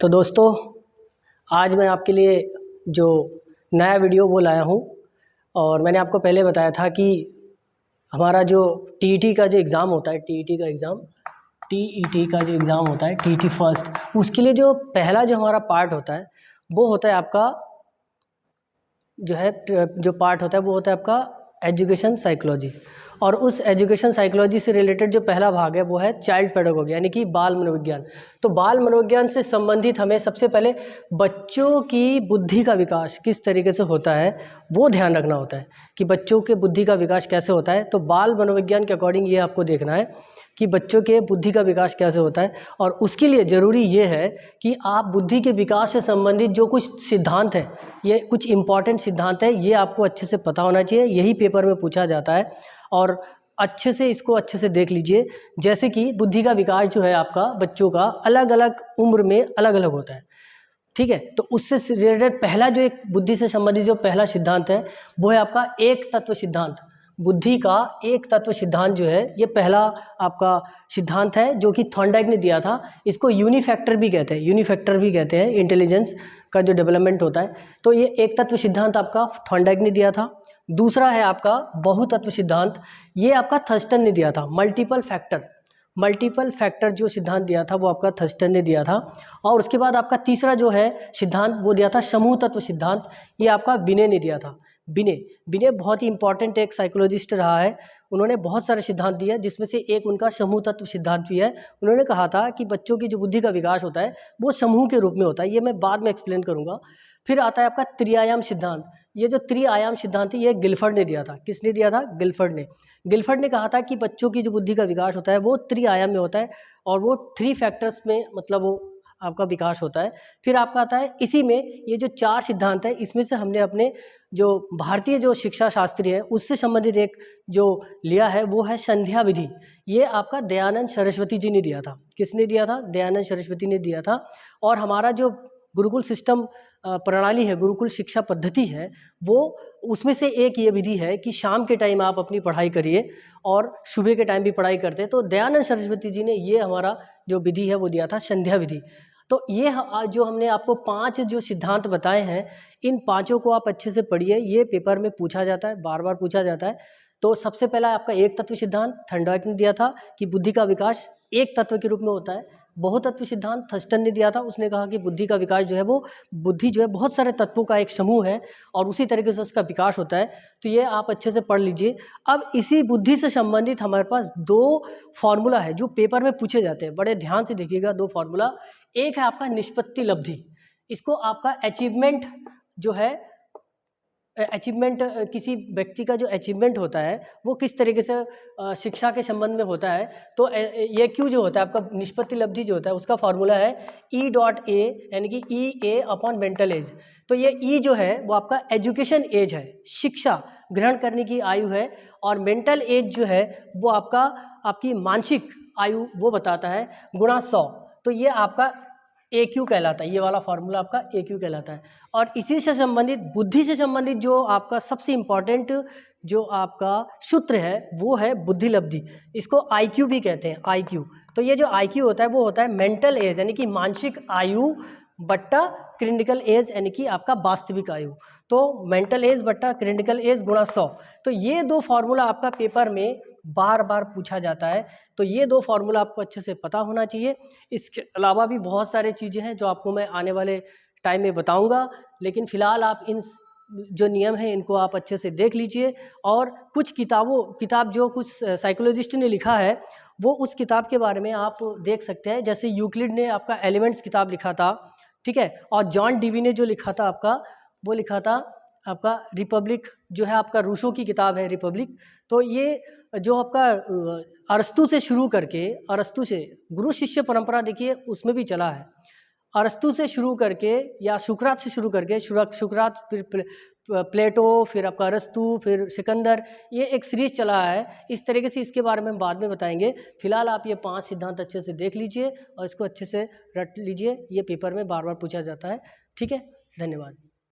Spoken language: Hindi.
तो दोस्तों, आज मैं आपके लिए जो नया वीडियो वो लाया हूँ। और मैंने आपको पहले बताया था कि हमारा जो टीईटी का जो एग्ज़ाम होता है, टीईटी का जो एग्ज़ाम होता है, टीईटी फर्स्ट, उसके लिए जो पहला जो हमारा पार्ट होता है वो होता है आपका जो पार्ट होता है वो होता है आपका एजुकेशन साइकोलॉजी। और उस एजुकेशन साइकोलॉजी से रिलेटेड जो पहला भाग है वो है चाइल्ड पेडागोगी, यानी कि बाल मनोविज्ञान। तो बाल मनोविज्ञान से संबंधित हमें सबसे पहले बच्चों की बुद्धि का विकास किस तरीके से होता है वो ध्यान रखना होता है कि बच्चों के बुद्धि का विकास कैसे होता है। तो बाल मनोविज्ञान के अकॉर्डिंग ये आपको देखना है कि बच्चों के बुद्धि का विकास कैसे होता है। और उसके लिए ज़रूरी ये है कि आप बुद्धि के विकास से संबंधित जो कुछ सिद्धांत है, ये कुछ इम्पॉर्टेंट सिद्धांत है, ये आपको अच्छे से पता होना चाहिए। यही पेपर में पूछा जाता है और अच्छे से इसको अच्छे से देख लीजिए। जैसे कि बुद्धि का विकास जो है आपका बच्चों का अलग अलग उम्र में अलग अलग होता है, ठीक है। तो उससे रिलेटेड पहला जो एक बुद्धि से संबंधित जो पहला सिद्धांत है वो है आपका एक तत्व सिद्धांत। बुद्धि का एक तत्व सिद्धांत जो है ये पहला आपका सिद्धांत है जो कि थॉर्नडाइक ने दिया था। इसको यूनिफैक्टर भी कहते हैं, इंटेलिजेंस का जो डेवलपमेंट होता है। तो ये एक तत्व सिद्धांत आपका थॉर्नडाइक ने दिया था। दूसरा है आपका बहुतत्व सिद्धांत, ये आपका थर्स्टन ने दिया था। मल्टीपल फैक्टर जो सिद्धांत दिया था वो आपका थर्स्टन ने दिया था। और उसके बाद आपका तीसरा जो है सिद्धांत वो दिया था समूह तत्व सिद्धांत, ये आपका बिने ने दिया था। बिने बहुत ही इंपॉर्टेंट एक साइकोलॉजिस्ट रहा है। उन्होंने बहुत सारे सिद्धांत दिए जिसमें से एक उनका समूह तत्व सिद्धांत भी है। उन्होंने कहा था कि बच्चों की जो बुद्धि का विकास होता है वो समूह के रूप में होता है। ये मैं बाद में एक्सप्लेन करूँगा। फिर आता है आपका त्रिआयाम सिद्धांत। ये जो त्रिआयाम सिद्धांत है ये गिलफर्ड ने दिया था। किसने दिया था? गिलफर्ड ने कहा था कि बच्चों की जो बुद्धि का विकास होता है वो त्रिआयाम में होता है और वो 3 फैक्टर्स में मतलब वो आपका विकास होता है। फिर आपका आता है इसी में ये जो 4 सिद्धांत है, इसमें से हमने अपने जो भारतीय जो शिक्षा शास्त्री है उससे संबंधित एक जो लिया है वो है संध्या विधि। ये आपका दयानंद सरस्वती जी ने दिया था। किसने दिया था? दयानंद सरस्वती ने दिया था। और हमारा जो गुरुकुल सिस्टम प्रणाली है, गुरुकुल शिक्षा पद्धति है, वो उसमें से एक ये विधि है कि शाम के टाइम आप अपनी पढ़ाई करिए और सुबह के टाइम भी पढ़ाई करते हैं। तो दयानंद सरस्वती जी ने ये हमारा जो विधि है वो दिया था, संध्या विधि। तो ये जो हमने आपको 5 जो सिद्धांत बताए हैं, इन पांचों को आप अच्छे से पढ़िए। ये पेपर में पूछा जाता है, बार बार पूछा जाता है। तो सबसे पहला आपका एक तत्व सिद्धांत थॉर्नडाइक ने दिया था कि बुद्धि का विकास एक तत्व के रूप में होता है। बहुतत्व सिद्धांत थर्स्टन ने दिया था। उसने कहा कि बुद्धि का विकास जो है वो बुद्धि जो है बहुत सारे तत्वों का एक समूह है और उसी तरीके से उसका विकास होता है। तो ये आप अच्छे से पढ़ लीजिए। अब इसी बुद्धि से संबंधित हमारे पास 2 फॉर्मूला है जो पेपर में पूछे जाते हैं। बड़े ध्यान से देखिएगा 2 फॉर्मूला। एक है आपका निष्पत्ति लब्धि। इसको आपका अचीवमेंट जो है, अचीवमेंट किसी व्यक्ति का जो अचीवमेंट होता है वो किस तरीके से शिक्षा के संबंध में होता है। तो ये क्यों जो होता है आपका निष्पत्ति लब्धि जो होता है उसका फॉर्मूला है E.A, यानी कि EA अपॉन मेंटल एज। तो ये E जो है वो आपका एजुकेशन एज है, शिक्षा ग्रहण करने की आयु है। और मेंटल एज जो है वो आपकी मानसिक आयु वो बताता है गुणा 100। तो ये आपका AQ कहलाता है। ये वाला फॉर्मूला आपका AQ कहलाता है। और इसी से संबंधित बुद्धि से संबंधित जो आपका सबसे इम्पॉर्टेंट जो आपका सूत्र है वो है बुद्धि लब्धि। इसको IQ भी कहते हैं, IQ। तो ये जो IQ होता है वो होता है मेंटल एज यानी कि मानसिक आयु बट्टा क्लिनिकल एज यानी कि आपका वास्तविक आयु। तो मेंटल एज बट्टा क्लिनिकल एज गुणा 100। तो ये 2 फॉर्मूला आपका पेपर में बार बार पूछा जाता है। तो ये 2 फॉर्मूला आपको अच्छे से पता होना चाहिए। इसके अलावा भी बहुत सारे चीज़ें हैं जो आपको मैं आने वाले टाइम में बताऊंगा, लेकिन फ़िलहाल आप इन जो नियम हैं इनको आप अच्छे से देख लीजिए। और कुछ किताब जो कुछ साइकोलॉजिस्ट ने लिखा है वो उस किताब के बारे में आप देख सकते हैं। जैसे यूक्लिड ने आपका एलिमेंट्स किताब लिखा था, ठीक है। और जॉन डीवी ने जो लिखा था वो लिखा था आपका रिपब्लिक, जो है आपका रूसो की किताब है रिपब्लिक। तो ये जो आपका अरस्तु से गुरु शिष्य परंपरा देखिए उसमें भी चला है। अरस्तु से शुरू करके या सुकरात से शुरू करके सुकरात फिर प्लेटो फिर आपका अरस्तु फिर सिकंदर, ये एक सीरीज चला है। इस तरीके से इसके बारे में हम बाद में बताएंगे। फिलहाल आप ये 5 सिद्धांत अच्छे से देख लीजिए और इसको अच्छे से रट लीजिए। ये पेपर में बार बार पूछा जाता है, ठीक है। धन्यवाद।